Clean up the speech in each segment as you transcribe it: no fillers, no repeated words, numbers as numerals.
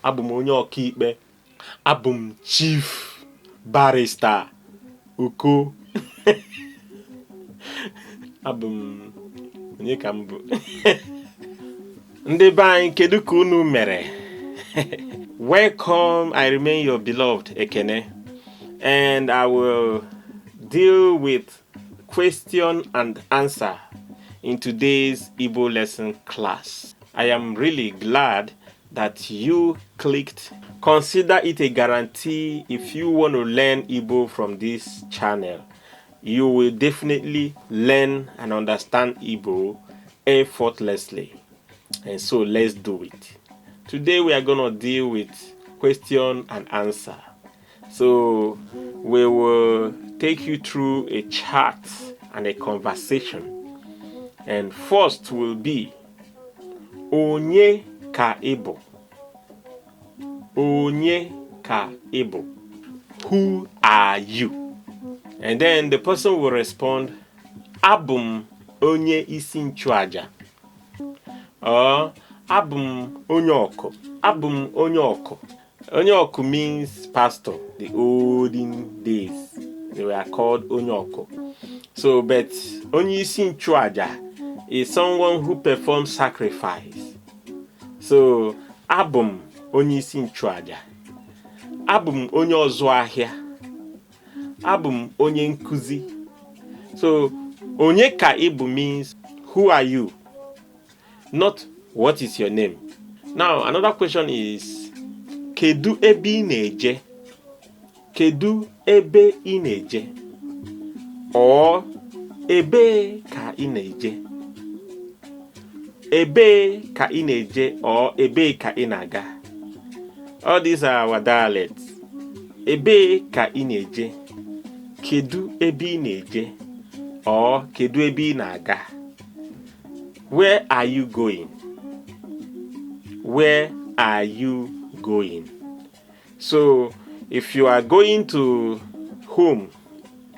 Abum onye ọkaikpe. Abum chief barrister Oko. Abum onye ka m bụ. Ndị be anyị kedu ka unu mere? Welcome, I remain your beloved Ekene, and I will deal with question and answer in today's Igbo lesson class. I am really glad that you clicked. Consider it a guarantee if you want to learn Igbo from this channel. You will definitely learn and understand Igbo effortlessly. And so let's do it. Today we are going to deal with question and answer. So we will take you through a chat and a conversation. And first will be Onye ka ibo. Onye ka ibo. Who are you? And then the person will respond, Abum onye isi nchụaja. Or Abum onye ọkụ. Abum onye ọkụ. Onye ọkụ means pastor. The olden days, they were called onye ọkụ. So, but onye isi nchụaja is someone who performs sacrifice. So, abum onye isi nchụaja. Abum onye ọzụ ahịa. Abum onye nkuzi. So, onye ka ibu means who are you? Not what is your name. Now, another question is kedu ebe ị na-eje? Kedu ebe ị na-eje? Or ebe ka ị na-eje? Ebe ka ị na-eje or ebe ka ị na-aga? All these are our dialects. Ebe ka ị na-eje? Kedu ebe ị na-eje? Or kedu ebe ị na-aga? Where are you going? Where are you going? So, if you are going to home,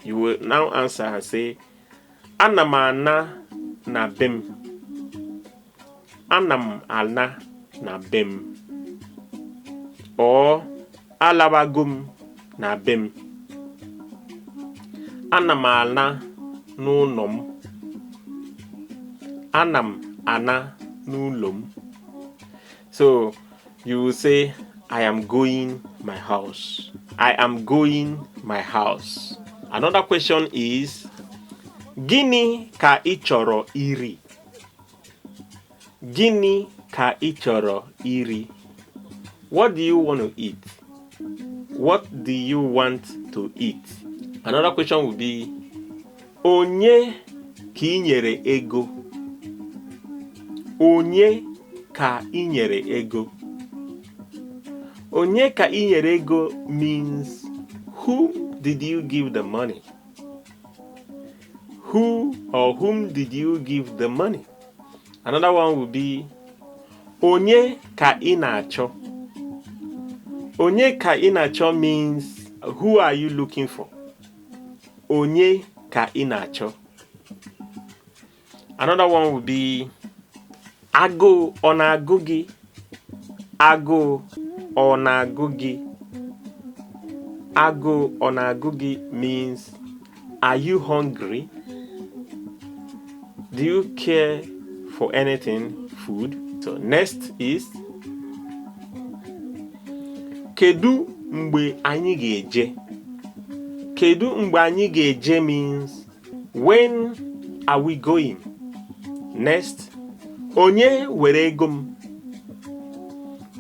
you will now answer and say, Anam ana na bem. Anam ana na bem. Or alabagum na bem. Anam ana n'ụlọ. Anam ana n'ụlọ. So you will say, I am going my house. I am going my house. Another question is, Gịnị ka ị chọrọ iri? Gịnị ka ị chọrọ iri? What do you want to eat? What do you want to eat? Another question would be, Onye ka ị nyere ego? Onye ka ị nyere ego? Onye ka ị nyere ego means whom did you give the money? Who or whom did you give the money? Another one would be Onye ka ị na-achọ? Onye ka ị na-achọ means who are you looking for? Onye ka ị na-achọ? Another one would be Agụụ ọ na-agụ gị? Agụụ ọ na-agụ gị? Agụụ ọ na-agụ gị means are you hungry? Do you care for anything, food? So next is Kedu mgbe anyị ga-eje? Kedu mgbe anyị ga-eje means when are we going? Next, Onye were ego m?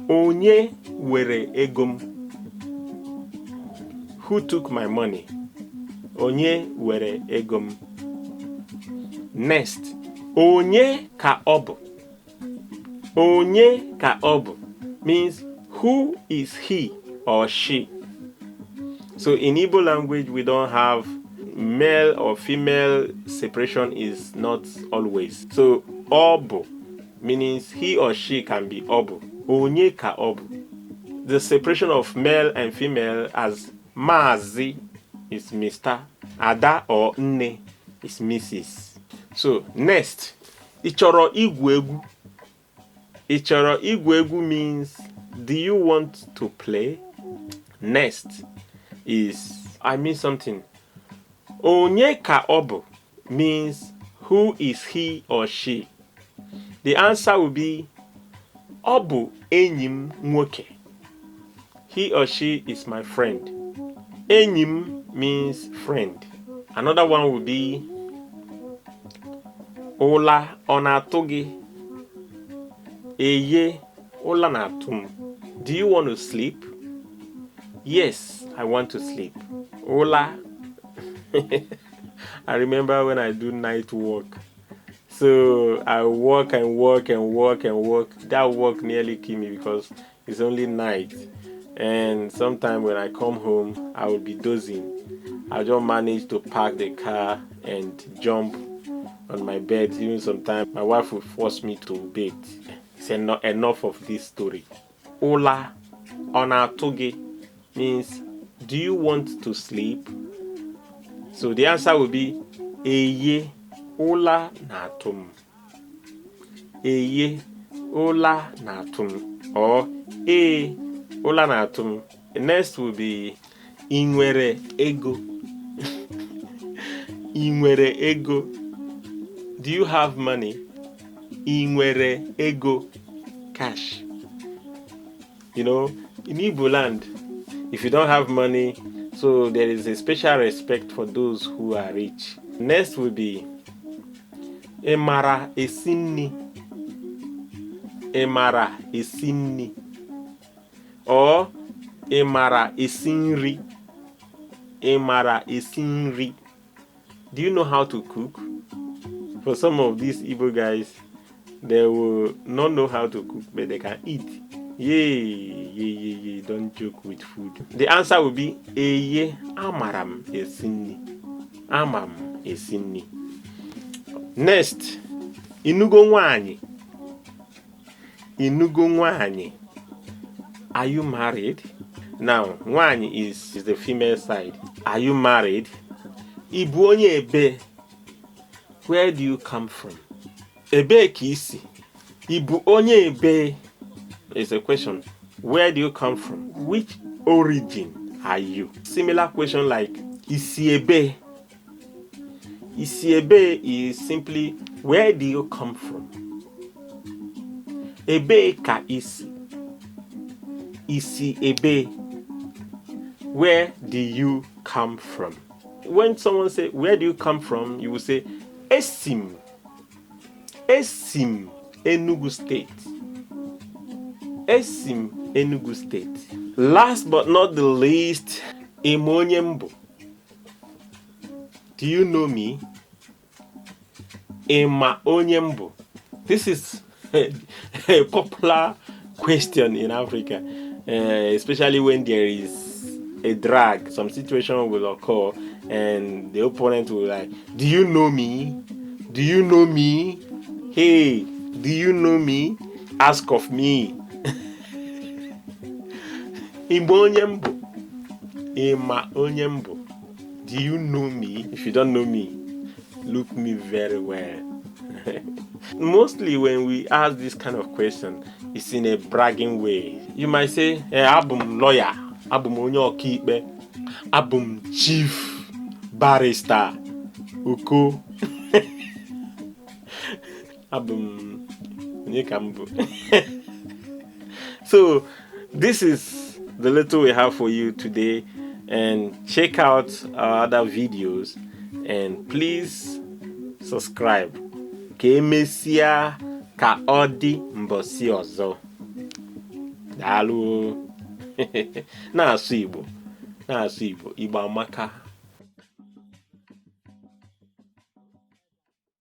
Onye were ego m? Who took my money? Onye were ego m? Next, Onye ka ọ bụ? Onye ka ọ bụ means who is he or she? So in Igbo language, we don't have male or female separation is not always. So Obu means he or she can be Obu. Onye ka Obu. The separation of male and female as Mazi is Mr. Ada or Nne is Mrs. So next, Ị chọrọ igwu egwu? Ị chọrọ igwu egwu means do you want to play? Next is I mean something. Onye ka obu means who is he or she? The answer will be Obu enyim nwoke. He or she is my friend. Enyim means friend. Another one will be Ola onatogi. Eye ola natum. Do you want to sleep? Yes, I want to sleep. Ola. I remember when I do night work. So I work and work and work and work. That work nearly killed me because it's only night. And sometimes when I come home, I will be dozing. I just manage to park the car and jump on my bed. Even sometimes my wife will force me to bed. It's enough of this story. Ola onatoge means do you want to sleep? So the answer will be Eye ola natum. Eye ola natum. Or ola natum. Next will be Inwere ego. Inwere ego. Do you have money? Inwere ego. Cash. You know, in Igbo land, if you don't have money, so there is a special respect for those who are rich. Next will be Emara esinni. Emara esinni. Or Emara esinri. Emara esinri. Do you know how to cook? For some of these Igbo guys, they will not know how to cook, but they can eat. Yay, don't joke with food. The answer will be Eye amaram esinni. Amam esinni. Next, Inugo nwanyi. Inugo nwanyi. Are you married? Now, nwanyi is the female side. Are you married? Ibu onye ebe. Where do you come from? Ebe kisi. Ibu onye ebe. Is a question. Where do you come from? Which origin are you? Similar question like Isiebe. Isiebe is simply where do you come from? Ebe ka isi. Isiebe. Where do you come from? When someone say where do you come from, you will say Esim. Esim Enugu State. Esim Enugu State. Last but not the least, Imonyembo. Do you know me? Ema Onyembo. This is a popular question in Africa, especially when there is a drag. Some situation will occur and the opponent will like, do you know me? Do you know me? Hey, do you know me? Ask of me. Imonyembo. Ema Onyembo. Do you know me? If you don't know me, look me very well. Mostly when we ask this kind of question, it's in a bragging way. You might say, Abum lawyer, Abum onye ọkaikpe, Abum chief barrister, Uko, Abum onye kambu. So this is the little we have for you today, and check out our other videos and please subscribe. Ka emesia ka ọ dị mbọsị ọzọ. Daalụ. Na-asụ Igbo. Igbo amaka.